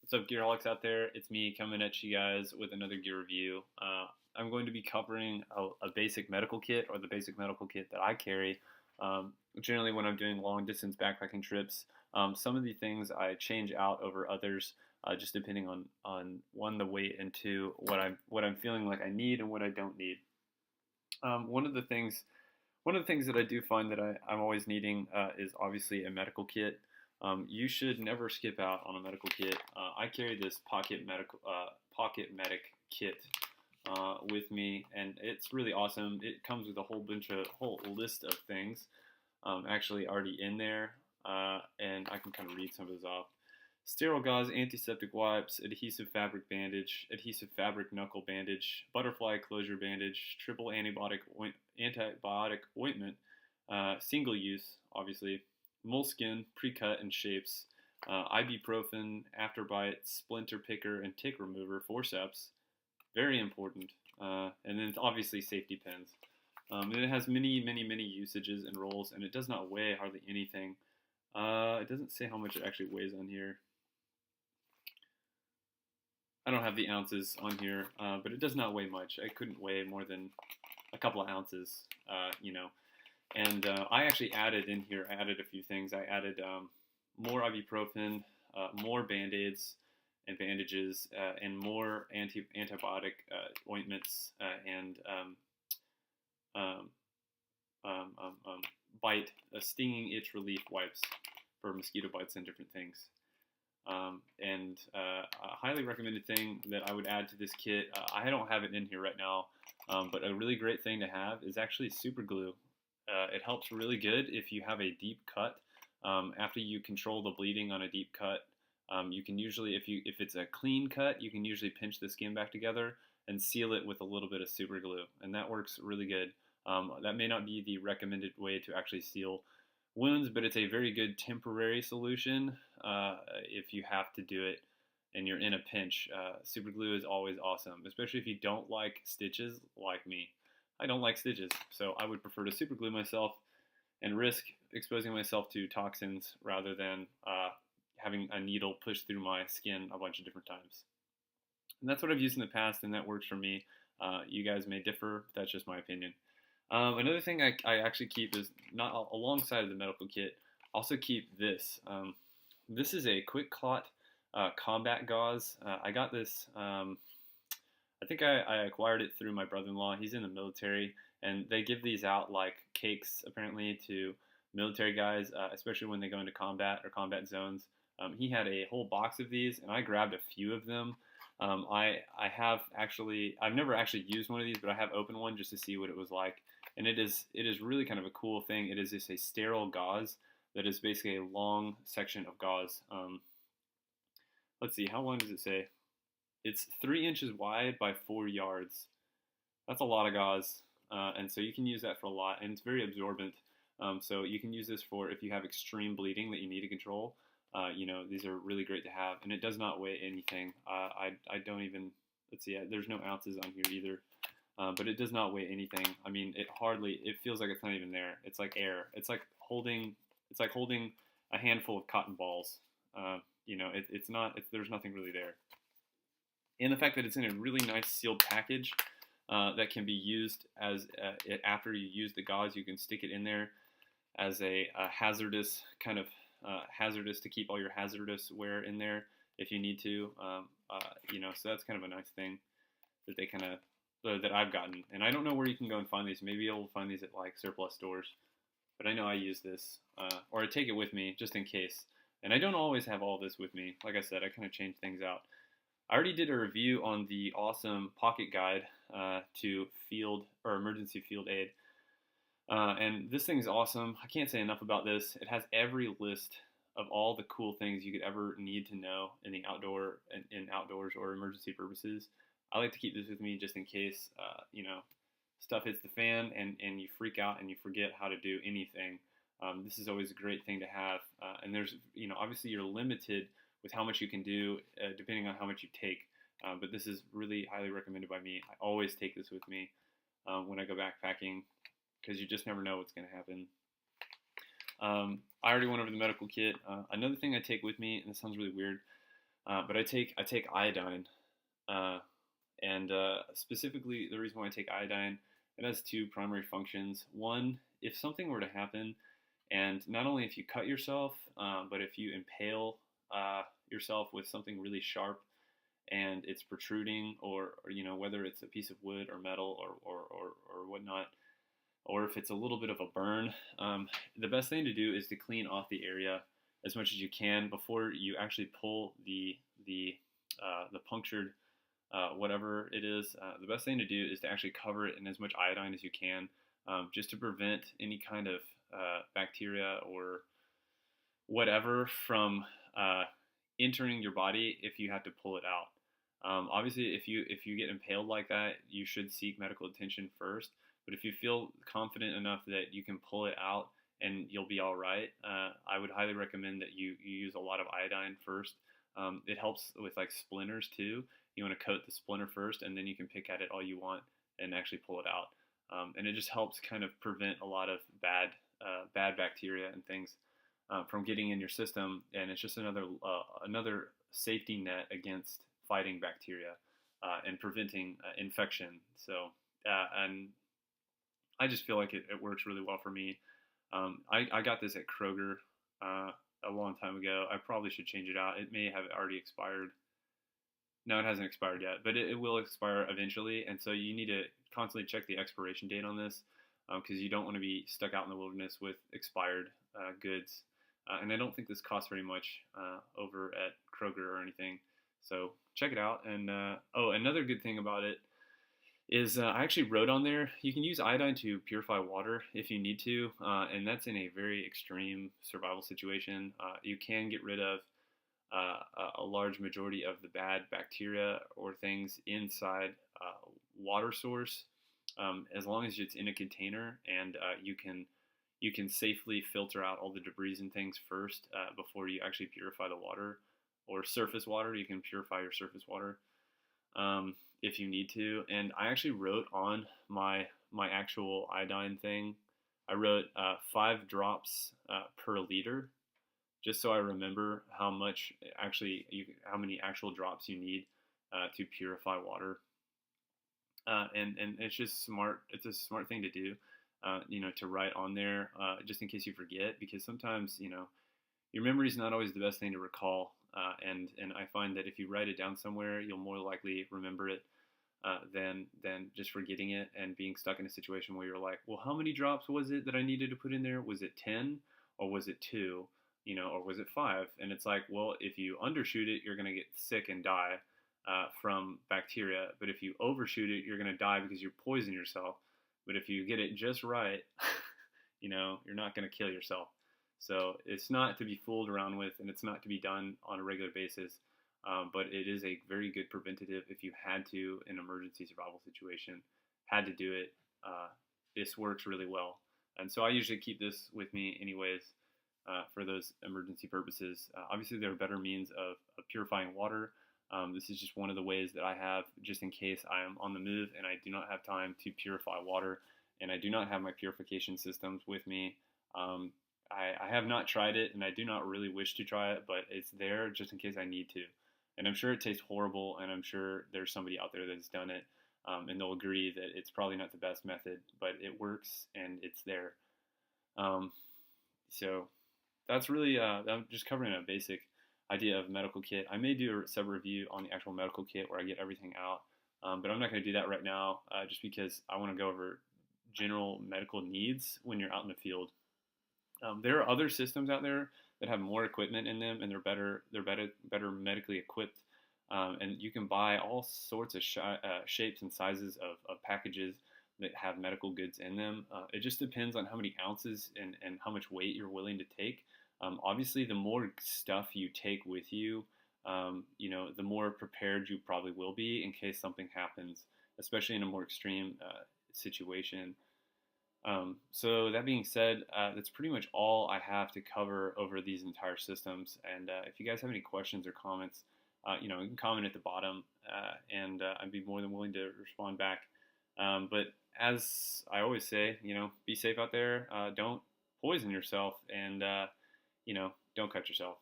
What's up, Gearholics out there? It's me coming at you guys with another gear review. I'm going to be covering a basic medical kit, or the basic medical kit that I carry. Generally, when I'm doing long distance backpacking trips, some of the things I change out over others, just depending on one, the weight, and two, what I'm feeling like I need and what I don't need. Um, one of the things one of the things that I do find that I'm always needing is obviously a medical kit. You should never skip out on a medical kit. I carry this Pocket Medic kit with me, and it's really awesome. It comes with a whole list of things actually already in there, and I can kind of read some of those off. Sterile gauze, antiseptic wipes, adhesive fabric bandage, adhesive fabric knuckle bandage, butterfly closure bandage, triple antibiotic ointment, single use, obviously, moleskin, pre-cut and shapes, ibuprofen, afterbite, splinter picker, and tick remover, forceps, very important, and then obviously safety pins. And it has many, many, many usages and roles, and it does not weigh hardly anything. It doesn't say how much it actually weighs on here. I don't have the ounces on here, but it does not weigh much. It couldn't weigh more than a couple of ounces, you know. And I actually added in here, I added a few things. I added more ibuprofen, more Band-Aids and bandages, and more antibiotic ointments and um, bite, stinging itch relief wipes for mosquito bites and different things. And a highly recommended thing that I would add to this kit, I don't have it in here right now, but a really great thing to have is actually super glue. It helps really good if you have a deep cut. After you control the bleeding on a deep cut, you can usually, if it's a clean cut, you can usually pinch the skin back together and seal it with a little bit of super glue, and that works really good. That may not be the recommended way to actually seal wounds, but it's a very good temporary solution if you have to do it and you're in a pinch. Super glue is always awesome, especially if you don't like stitches like me. I don't like stitches, so I would prefer to super glue myself and risk exposing myself to toxins rather than having a needle push through my skin a bunch of different times. And that's what I've used in the past, and that works for me. You guys may differ, but that's just my opinion. Another thing I actually keep is not alongside of the medical kit. Also keep this. This is a quick clot combat gauze. I got this. I think I acquired it through my brother-in-law. He's in the military, and they give these out like cakes apparently to military guys, especially when they go into combat or combat zones. He had a whole box of these, and I grabbed a few of them. I've never actually used one of these, but I have opened one just to see what it was like. And it is really kind of a cool thing. It is just a sterile gauze that is basically a long section of gauze. Let's see, how long does it say? It's 3 inches wide by 4 yards. That's a lot of gauze, and so you can use that for a lot, and it's very absorbent. So you can use this for if you have extreme bleeding that you need to control. These are really great to have, and it does not weigh anything. I don't even, let's see, there's no ounces on here either, but it does not weigh anything. I mean, it feels like it's not even there. It's like air. It's like holding a handful of cotton balls. There's nothing really there. And the fact that it's in a really nice sealed package that can be used as after you use the gauze, you can stick it in there as a hazardous kind of hazardous to keep all your hazardous wear in there if you need to. So that's kind of a nice thing that they kind of that I've gotten. And I don't know where you can go and find these. Maybe you'll find these at like surplus stores. But I know I use this, or I take it with me just in case. And I don't always have all this with me. Like I said, I kind of change things out. I already did a review on the awesome pocket guide to field or emergency field aid. And this thing's awesome. I can't say enough about this. It has every list of all the cool things you could ever need to know in the outdoors or emergency purposes. I like to keep this with me just in case, stuff hits the fan and you freak out and you forget how to do anything. This is always a great thing to have. And there's, obviously you're limited with how much you can do depending on how much you take. But this is really highly recommended by me. I always take this with me when I go backpacking because you just never know what's going to happen. I already went over the medical kit. Another thing I take with me, and this sounds really weird, But I take iodine, uh, and specifically the reason why I take iodine, it has two primary functions. One, if something were to happen, and not only if you cut yourself, but if you impale yourself with something really sharp and it's protruding, or whether it's a piece of wood or metal or whatnot, or if it's a little bit of a burn, the best thing to do is to clean off the area as much as you can before you actually pull the punctured whatever it is. The best thing to do is to actually cover it in as much iodine as you can, just to prevent any kind of bacteria or whatever from entering your body if you have to pull it out. Obviously, if you get impaled like that, you should seek medical attention first. But if you feel confident enough that you can pull it out and you'll be all right, I would highly recommend that you use a lot of iodine first. It helps with like splinters too. You want to coat the splinter first, and then you can pick at it all you want and actually pull it out. And it just helps kind of prevent a lot of bad bacteria and things from getting in your system, and it's just another safety net against fighting bacteria and preventing infection. So and I just feel like it works really well for me. I got this at Kroger a long time ago. I probably should change it out. It may have already expired. No, it hasn't expired yet, but it will expire eventually, and so you need to constantly check the expiration date on this because you don't want to be stuck out in the wilderness with expired goods. And I don't think this costs very much over at Kroger or anything. So check it out. And another good thing about it is I actually wrote on there, you can use iodine to purify water if you need to, and that's in a very extreme survival situation. You can get rid of a large majority of the bad bacteria or things inside water source, as long as it's in a container, and you can safely filter out all the debris and things first before you actually purify the water. Or surface water, you can purify your surface water if you need to. And I actually wrote on my actual iodine thing, I wrote 5 drops per liter, just so I remember how many actual drops you need to purify water. And it's just smart. It's a smart thing to do. To write on there, just in case you forget, because sometimes, your memory is not always the best thing to recall. And I find that if you write it down somewhere, you'll more likely remember it than just forgetting it and being stuck in a situation where you're like, well, how many drops was it that I needed to put in there? Was it 10 or was it 2? Or was it 5? And it's like, well, if you undershoot it, you're going to get sick and die from bacteria. But if you overshoot it, you're going to die because you poison yourself. But if you get it just right, you're not going to kill yourself. So it's not to be fooled around with, and it's not to be done on a regular basis. But it is a very good preventative if you had to, in an emergency survival situation, had to do it. This works really well. And so I usually keep this with me anyways for those emergency purposes. Obviously, there are better means of purifying water. This is just one of the ways that I have, just in case I am on the move and I do not have time to purify water, and I do not have my purification systems with me. I have not tried it, and I do not really wish to try it, but it's there just in case I need to. And I'm sure it tastes horrible, and I'm sure there's somebody out there that's done it, and they'll agree that it's probably not the best method, but it works, and it's there. So that's really, I'm just covering a basic idea of medical kit. I may do a separate review on the actual medical kit where I get everything out, but I'm not going to do that right now, just because I want to go over general medical needs when you're out in the field. There are other systems out there that have more equipment in them, and they're better medically equipped, and you can buy all sorts of shapes and sizes of packages that have medical goods in them. It just depends on how many ounces and how much weight you're willing to take. Obviously, the more stuff you take with you, the more prepared you probably will be in case something happens, especially in a more extreme situation. So that being said, that's pretty much all I have to cover over these entire systems. And if you guys have any questions or comments, you can comment at the bottom, and I'd be more than willing to respond back. But as I always say, be safe out there. Don't poison yourself, and don't cut yourself.